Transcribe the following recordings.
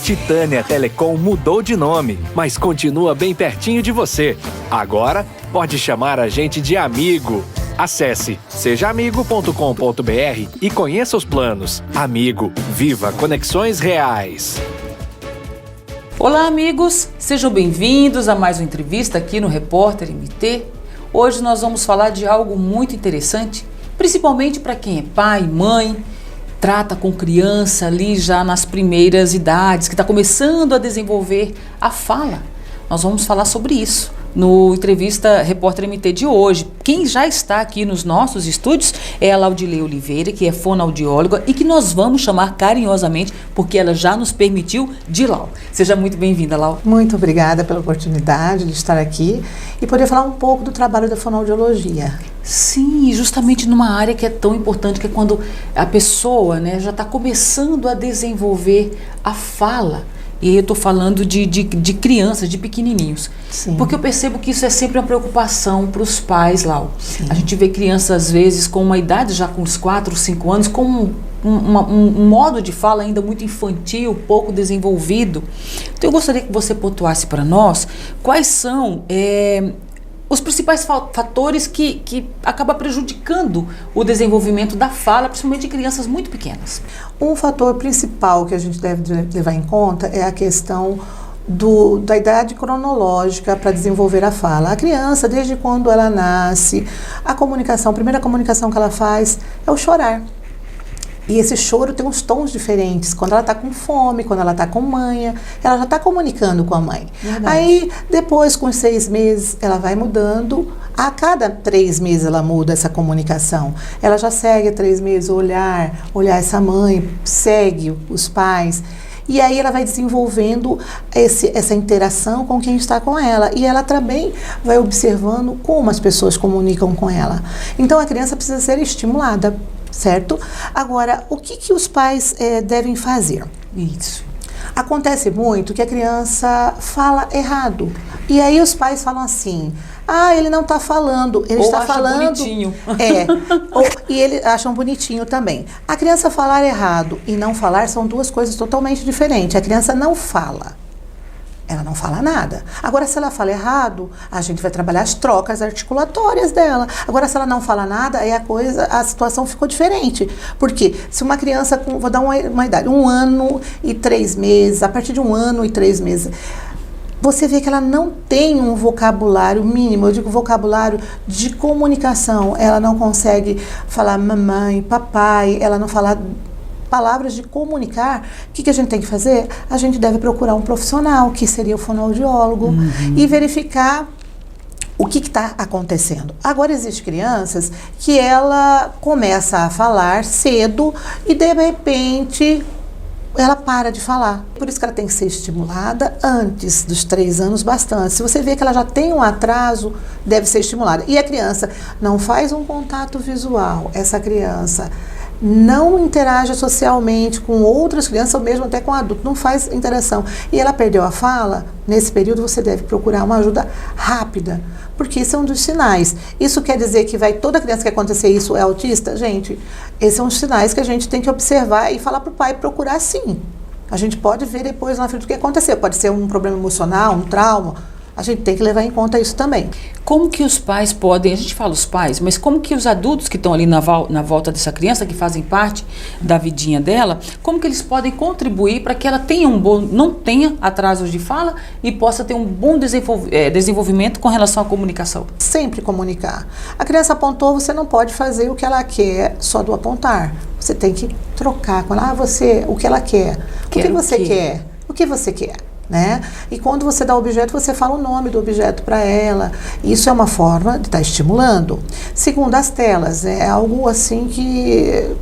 Titânia Telecom mudou de nome, mas continua bem pertinho de você. Agora, pode chamar a gente de amigo. Acesse sejaamigo.com.br e conheça os planos. Amigo, viva conexões reais. Olá, amigos! Sejam bem-vindos a mais uma entrevista aqui no Repórter MT. Hoje nós vamos falar de algo muito interessante, principalmente para quem é pai, mãe, trata com criança ali já nas primeiras idades, que está começando a desenvolver a fala. Nós vamos falar sobre isso no entrevista Repórter MT de hoje. Quem já está aqui nos nossos estúdios é a Laudilei Oliveira, que é fonoaudióloga e que nós vamos chamar carinhosamente, porque ela já nos permitiu, de Lau. Seja muito bem-vinda, Lau. Muito obrigada pela oportunidade de estar aqui e poder falar um pouco do trabalho da fonoaudiologia. Sim, justamente numa área que é tão importante, que é quando a pessoa, né, já está começando a desenvolver a fala. E aí eu estou falando de crianças, de pequenininhos. Sim. Porque eu percebo que isso é sempre uma preocupação para os pais, Lau. Sim. A gente vê crianças, às vezes, com uma idade já com uns 4, 5 anos, com um modo de fala ainda muito infantil, pouco desenvolvido. Então eu gostaria que você pontuasse para nós quais são os principais fatores que acabam prejudicando o desenvolvimento da fala, principalmente de crianças muito pequenas. Um fator principal que a gente deve levar em conta é a questão da idade cronológica para desenvolver a fala. A criança, desde quando ela nasce, a primeira comunicação que ela faz é o chorar. E esse choro tem uns tons diferentes. Quando ela está com fome, quando ela está com manha, ela já está comunicando com a mãe. Verdade. Aí, depois, com 6 meses, ela vai mudando. A cada 3 meses ela muda essa comunicação. Ela já segue 3 meses o olhar essa mãe, segue os pais. E aí ela vai desenvolvendo essa interação com quem está com ela. E ela também vai observando como as pessoas comunicam com ela. Então, a criança precisa ser estimulada. Certo? Agora, o que os pais devem fazer? Isso. Acontece muito que a criança fala errado. E aí os pais falam assim: ele não está falando, ele está falando. Bonitinho. E eles acham bonitinho também. A criança falar errado e não falar são duas coisas totalmente diferentes. A criança não fala. Ela não fala nada. Agora, se ela fala errado, a gente vai trabalhar as trocas articulatórias dela. Agora, se ela não fala nada, aí a situação ficou diferente. Porque se uma criança, vou dar uma idade, 1 ano e 3 meses, a partir de 1 ano e 3 meses, você vê que ela não tem um vocabulário mínimo, eu digo vocabulário de comunicação. Ela não consegue falar mamãe, papai, ela não fala palavras de comunicar. O que a gente tem que fazer? A gente deve procurar um profissional, que seria o fonoaudiólogo, e verificar o que está acontecendo. Agora, existem crianças que ela começa a falar cedo e, de repente, ela para de falar. Por isso que ela tem que ser estimulada antes dos 3 anos bastante. Se você vê que ela já tem um atraso, deve ser estimulada. E a criança não faz um contato visual, essa criança não interage socialmente com outras crianças, ou mesmo até com adultos, não faz interação, e ela perdeu a fala, nesse período você deve procurar uma ajuda rápida, porque esse é um dos sinais. Isso quer dizer que toda criança que acontecer isso é autista? Gente, esses são os sinais que a gente tem que observar e falar para o pai procurar sim. A gente pode ver depois na frente o que aconteceu, pode ser um problema emocional, um trauma. A gente tem que levar em conta isso também. Como que os pais podem, a gente fala os pais, mas como que os adultos que estão ali na volta dessa criança, que fazem parte da vidinha dela, como que eles podem contribuir para que ela tenha não tenha atrasos de fala e possa ter um bom desenvolvimento com relação à comunicação? Sempre comunicar. A criança apontou, você não pode fazer o que ela quer só do apontar. Você tem que trocar com ela. O que ela quer? O que você quer? O que você quer? Né? E quando você dá o objeto, você fala o nome do objeto para ela. Isso é uma forma de estar estimulando. Segundo, as telas, é algo assim que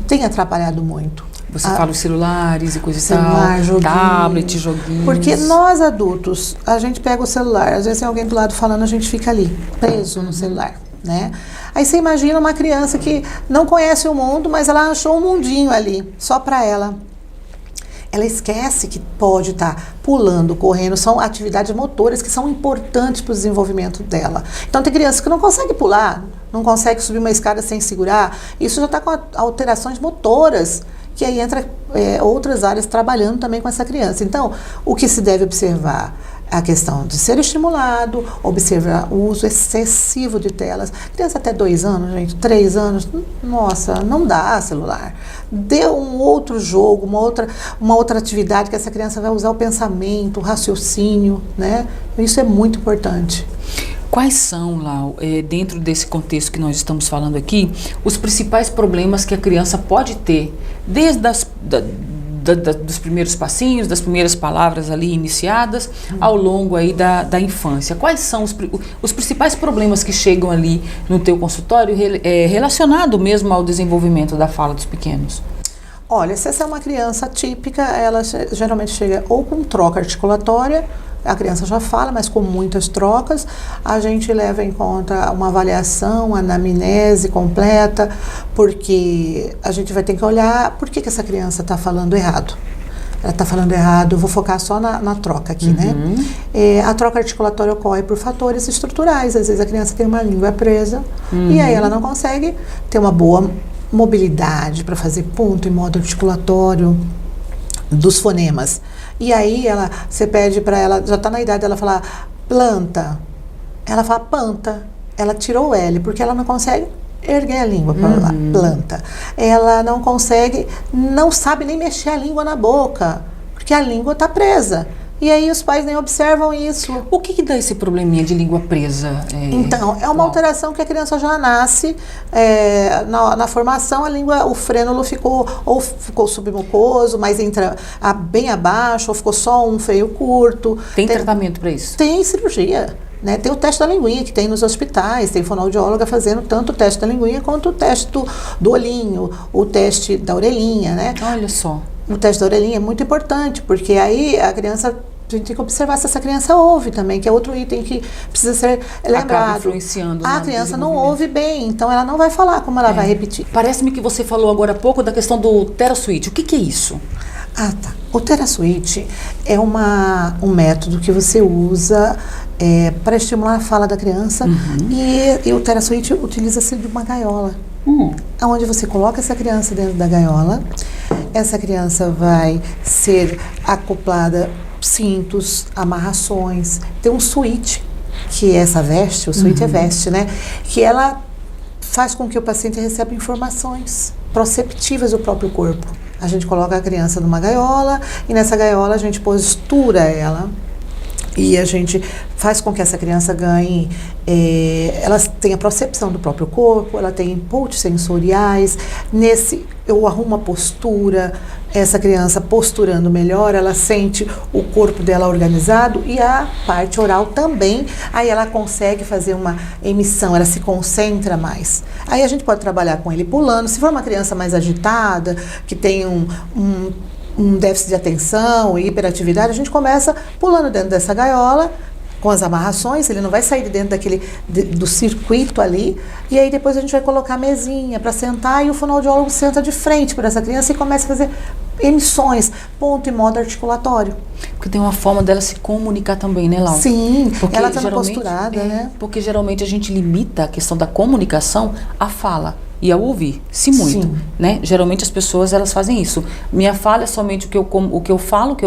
tem atrapalhado muito. Você fala os celulares e coisa e tal, joguinhos, tablet, joguinhos. Porque nós adultos, a gente pega o celular, às vezes tem alguém do lado falando, a gente fica ali, preso no celular, né? Aí você imagina uma criança que não conhece o mundo, mas ela achou um mundinho ali, só para ela. Ela esquece que pode estar pulando, correndo, são atividades motoras que são importantes para o desenvolvimento dela. Então tem crianças que não conseguem pular, não conseguem subir uma escada sem segurar, isso já está com alterações motoras que aí entra outras áreas trabalhando também com essa criança. Então, o que se deve observar? A questão de ser estimulado, observar o uso excessivo de telas. Criança até 2 anos, gente, 3 anos, nossa, não dá celular. Dê um outro jogo, uma outra atividade que essa criança vai usar o pensamento, o raciocínio, né? Isso é muito importante. Quais são, Lau, dentro desse contexto que nós estamos falando aqui, os principais problemas que a criança pode ter, desde dos primeiros passinhos, das primeiras palavras ali iniciadas, ao longo aí da infância? Quais são os principais problemas que chegam ali no teu consultório relacionado mesmo ao desenvolvimento da fala dos pequenos? Olha, se essa é uma criança típica, ela geralmente chega ou com troca articulatória, a criança já fala, mas com muitas trocas. A gente leva em conta uma avaliação, uma anamnese completa, porque a gente vai ter que olhar por que essa criança está falando errado. Ela está falando errado, eu vou focar só na troca aqui, né? A troca articulatória ocorre por fatores estruturais. Às vezes a criança tem uma língua presa e aí ela não consegue ter uma boa mobilidade para fazer ponto e modo articulatório dos fonemas. E aí você pede para ela, já está na idade dela falar planta, ela fala panta, ela tirou o L, porque ela não consegue erguer a língua para falar planta. Ela não consegue, não sabe nem mexer a língua na boca, porque a língua está presa. E aí os pais nem observam isso. O que dá esse probleminha de língua presa? Então, é uma alteração que a criança já nasce, na formação a língua, o frênulo ficou submucoso, mas entra bem abaixo, ou ficou só um freio curto. Tem tratamento para isso? Tem cirurgia. Né? Tem o teste da linguinha que tem nos hospitais, tem fonoaudióloga fazendo tanto o teste da linguinha quanto o teste do olhinho, o teste da orelhinha, né? Olha só. O teste da orelhinha é muito importante, porque aí a gente tem que observar se essa criança ouve também, que é outro item que precisa ser lembrado. Acaba influenciando. A criança não ouve bem, então ela não vai falar como ela vai repetir. Parece-me que você falou agora há pouco da questão do TeraSwitch. O que é isso? Ah, tá. O TeraSwitch é um método que você usa para estimular a fala da criança e o TeraSwitch utiliza-se de uma gaiola. Onde você coloca essa criança dentro da gaiola, essa criança vai ser acoplada cintos, amarrações, tem um switch, que é essa veste, o switch é veste, né? Que ela faz com que o paciente receba informações proceptivas do próprio corpo. A gente coloca a criança numa gaiola e nessa gaiola a gente postura ela e a gente faz com que essa criança ganhe, ela tenha percepção do próprio corpo, ela tem inputs sensoriais. Eu arrumo a postura, essa criança posturando melhor, ela sente o corpo dela organizado e a parte oral também, aí ela consegue fazer uma emissão, ela se concentra mais. Aí a gente pode trabalhar com ele pulando. Se for uma criança mais agitada, que tem um déficit de atenção e hiperatividade, a gente começa pulando dentro dessa gaiola, com as amarrações, ele não vai sair de dentro do circuito ali, e aí depois a gente vai colocar a mesinha para sentar e o fonoaudiólogo senta de frente para essa criança e começa a fazer emissões, ponto e modo articulatório. Porque tem uma forma dela se comunicar também, né, Lau? Sim, porque ela está posturada, né? Porque geralmente a gente limita a questão da comunicação à fala e ao ouvir, se muito, né? Geralmente as pessoas, elas fazem isso. Minha fala é somente o que eu falo,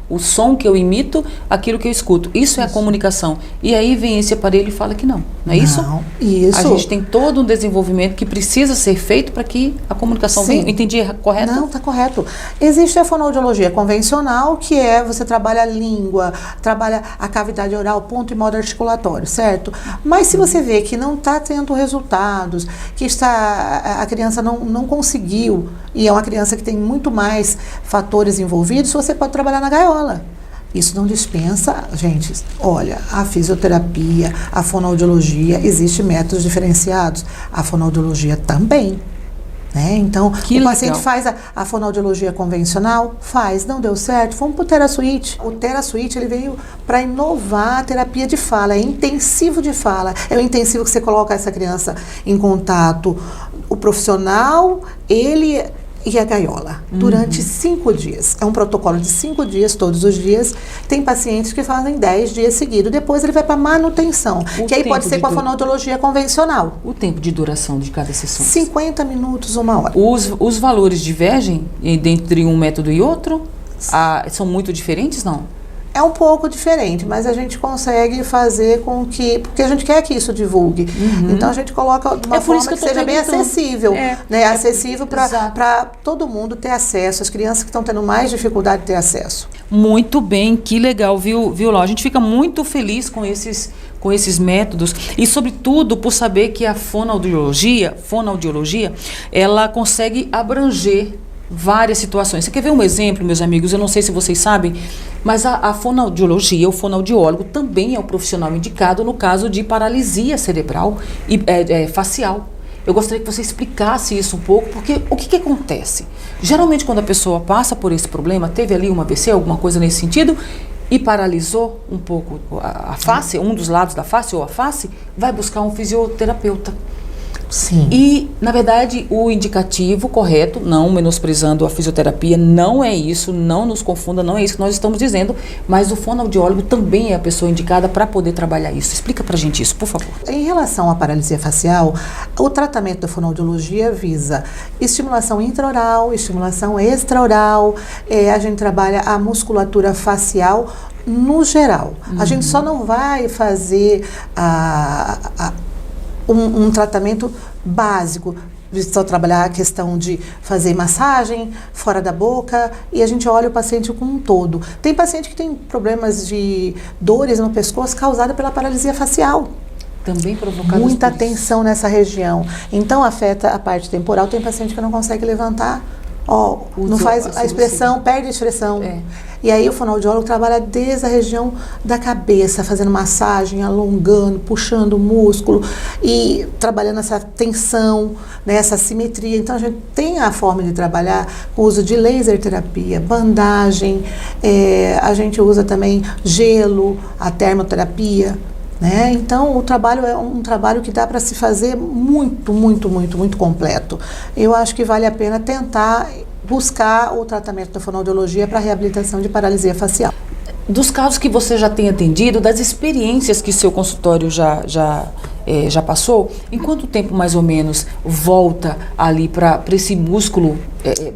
o som que eu imito, aquilo que eu escuto. Isso é a comunicação. E aí vem esse aparelho e fala que não é isso? Não, isso. A gente tem todo um desenvolvimento que precisa ser feito para que a comunicação venha. Entendi correto? Não, está correto. Existe a fonoaudiologia convencional, que você trabalha a língua, trabalha a cavidade oral, ponto e modo articulatório, certo? Mas se você vê que não está tendo resultados, que a criança não conseguiu, e é uma criança que tem muito mais fatores envolvidos, você pode trabalhar na gaiola. Isso não dispensa, gente, olha, a fisioterapia, a fonoaudiologia, existem métodos diferenciados, a fonoaudiologia também, né? Então, o paciente faz a fonoaudiologia convencional, não deu certo, vamos para o TeraSwitch. O TeraSwitch, ele veio para inovar a terapia de fala, é intensivo de fala, é o intensivo que você coloca essa criança em contato, o profissional, ele e a gaiola, durante 5 dias. É um protocolo de 5 dias, todos os dias. Tem pacientes que fazem 10 dias seguidos. Depois ele vai para manutenção, que aí pode ser com a fonoaudiologia convencional. O tempo de duração de cada sessão? 50 minutos, 1 hora. Os valores divergem entre um método e outro? São muito diferentes, não? É um pouco diferente, mas a gente consegue fazer com que... Porque a gente quer que isso divulgue. Então, a gente coloca de uma forma que seja bem acessível. Né? Acessível para todo mundo ter acesso. As crianças que estão tendo mais dificuldade de ter acesso. Muito bem, que legal, viu, Lau? A gente fica muito feliz com esses métodos e, sobretudo, por saber que a fonoaudiologia, ela consegue abranger várias situações. Você quer ver um exemplo, meus amigos? Eu não sei se vocês sabem, mas a fonoaudiologia, o fonoaudiólogo, também é o profissional indicado no caso de paralisia cerebral e facial. Eu gostaria que você explicasse isso um pouco, porque o que acontece? Geralmente, quando a pessoa passa por esse problema, teve ali uma AVC, alguma coisa nesse sentido, e paralisou um pouco a face, um dos lados da face ou a face, vai buscar um fisioterapeuta. Sim. E, na verdade, o indicativo correto, não menosprezando a fisioterapia, não é isso, não nos confunda, não é isso que nós estamos dizendo, mas o fonoaudiólogo também é a pessoa indicada para poder trabalhar isso. Explica pra gente isso, por favor. Em relação à paralisia facial, o tratamento da fonoaudiologia visa estimulação intraoral, estimulação extraoral, a gente trabalha a musculatura facial no geral. A gente só não vai fazer um tratamento básico, só trabalhar a questão de fazer massagem fora da boca e a gente olha o paciente como um todo. Tem paciente que tem problemas de dores no pescoço causadas pela paralisia facial. Também provocada muita tensão nessa região. Então afeta a parte temporal. Tem paciente que não consegue levantar, não faz a expressão, perde a expressão. E aí o fonoaudiólogo trabalha desde a região da cabeça, fazendo massagem, alongando, puxando o músculo e trabalhando essa tensão, né, essa simetria. Então a gente tem a forma de trabalhar com o uso de laser terapia, bandagem, a gente usa também gelo, a termoterapia. Né? Então o trabalho é um trabalho que dá para se fazer muito completo. Eu acho que vale a pena tentar buscar o tratamento da fonoaudiologia para reabilitação de paralisia facial. Dos casos que você já tem atendido, das experiências que seu consultório já passou, em quanto tempo mais ou menos volta ali para esse músculo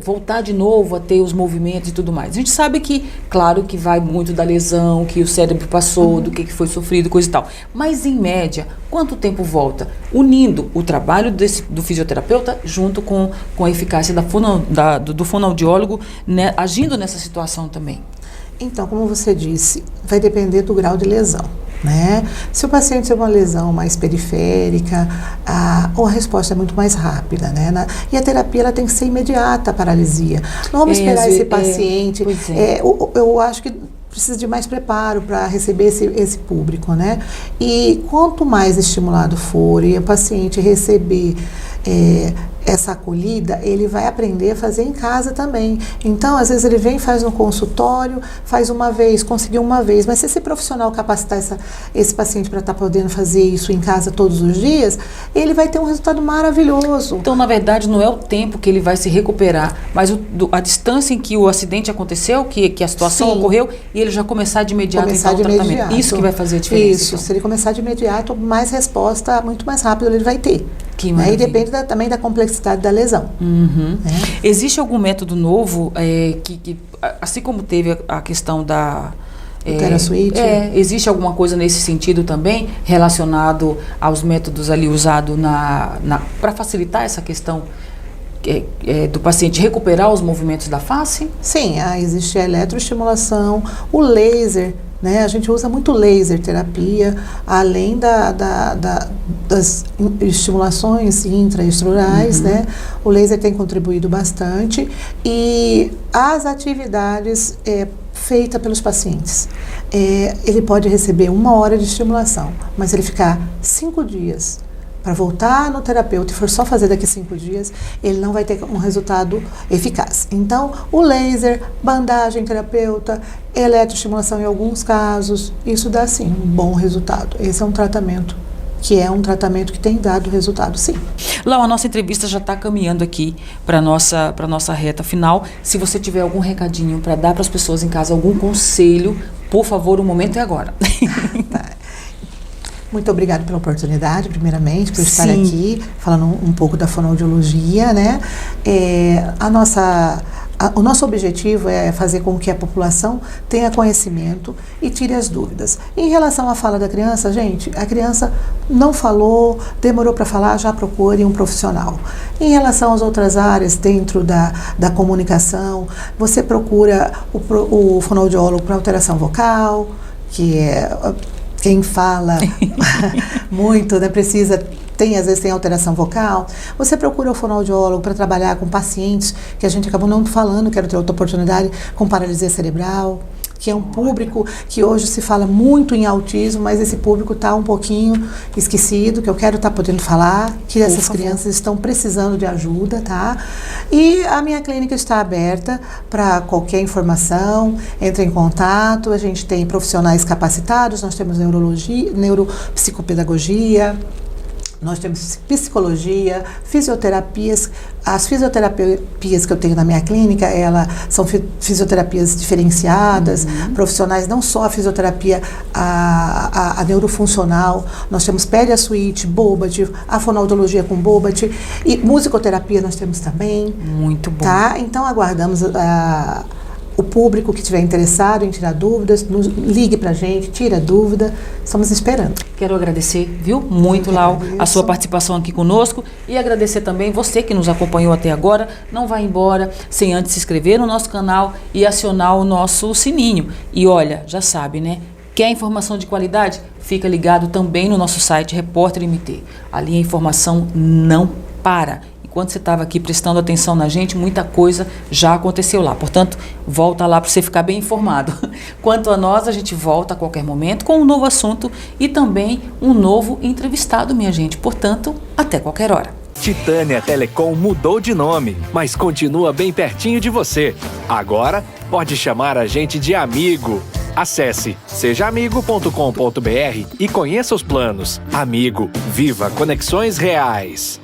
voltar de novo a ter os movimentos e tudo mais? A gente sabe que, claro, que vai muito da lesão, que o cérebro passou, do que foi sofrido, coisa e tal. Mas, em média, quanto tempo volta? Unindo o trabalho do fisioterapeuta junto com a eficácia do fonoaudiólogo, né, agindo nessa situação também. Então, como você disse, vai depender do grau de lesão. Né? Se o paciente tem uma lesão mais periférica, a resposta é muito mais rápida, né? E a terapia ela tem que ser imediata, a paralisia. Não vamos esperar esse paciente. Eu acho que precisa de mais preparo para receber esse público, né? E quanto mais estimulado for e o paciente receber essa acolhida, ele vai aprender a fazer em casa também. Então, às vezes ele vem e faz no consultório, faz uma vez, conseguiu uma vez, mas se esse profissional capacitar esse paciente para estar podendo fazer isso em casa todos os dias, ele vai ter um resultado maravilhoso. Então, na verdade, não é o tempo que ele vai se recuperar, mas a distância em que o acidente aconteceu, que a situação ocorreu, e ele já começar de imediato então, o tratamento. Isso que vai fazer a diferença. Isso, então. Se ele começar de imediato, mais resposta, muito mais rápido ele vai ter. Né? E depende também da complexidade da lesão. Existe algum método novo que assim como teve a questão da TheraSuite? Existe alguma coisa nesse sentido também relacionado aos métodos ali usados para facilitar essa questão do paciente recuperar os movimentos da face? Sim, existe a eletroestimulação, o laser. Né? A gente usa muito laser terapia, além das estimulações intraestruturais, né? O laser tem contribuído bastante e as atividades feitas pelos pacientes. Ele pode receber 1 hora de estimulação, mas ele ficar 5 dias para voltar no terapeuta e for só fazer daqui 5 dias, ele não vai ter um resultado eficaz. Então, o laser, bandagem terapeuta, eletroestimulação em alguns casos, isso dá sim um bom resultado. Esse é um tratamento que é um tratamento que tem dado resultado, sim. Lau, a nossa entrevista já está caminhando aqui para nossa reta final. Se você tiver algum recadinho para dar para as pessoas em casa, algum conselho, por favor, o momento é agora. Tá. Muito obrigada pela oportunidade, primeiramente, por estar Sim. aqui, falando um pouco da fonoaudiologia, né? O nosso objetivo é fazer com que a população tenha conhecimento e tire as dúvidas. Em relação à fala da criança, gente, a criança não falou, demorou para falar, já procure um profissional. Em relação às outras áreas dentro da comunicação, você procura o fonoaudiólogo para alteração vocal, que é quem fala muito, né, às vezes tem alteração vocal. Você procura o fonoaudiólogo para trabalhar com pacientes que a gente acabou não falando, quero ter outra oportunidade, com paralisia cerebral, que é um público que hoje se fala muito em autismo, mas esse público está um pouquinho esquecido, que eu quero estar podendo falar, que essas crianças estão precisando de ajuda, tá? E a minha clínica está aberta para qualquer informação, entre em contato, a gente tem profissionais capacitados, nós temos neurologia, neuropsicopedagogia, nós temos psicologia, fisioterapias. As fisioterapias que eu tenho na minha clínica, são fisioterapias diferenciadas, profissionais, não só a fisioterapia, a neurofuncional. Nós temos Pediasuite, Bobat, a fonoaudiologia com Bobat e musicoterapia nós temos também. Muito bom. Tá? Então aguardamos o público que estiver interessado em tirar dúvidas, ligue pra gente, tira dúvida, estamos esperando. Quero agradecer, viu, muito, Lau, a sua participação aqui conosco e agradecer também você que nos acompanhou até agora. Não vá embora sem antes se inscrever no nosso canal e acionar o nosso sininho. E olha, já sabe, né? Quer informação de qualidade? Fica ligado também no nosso site Repórter MT. Ali a informação não para. Enquanto você estava aqui prestando atenção na gente, muita coisa já aconteceu lá. Portanto, volta lá para você ficar bem informado. Quanto a nós, a gente volta a qualquer momento com um novo assunto e também um novo entrevistado, minha gente. Portanto, até qualquer hora. Titânia Telecom mudou de nome, mas continua bem pertinho de você. Agora, pode chamar a gente de amigo. Acesse sejaamigo.com.br e conheça os planos. Amigo, viva conexões reais.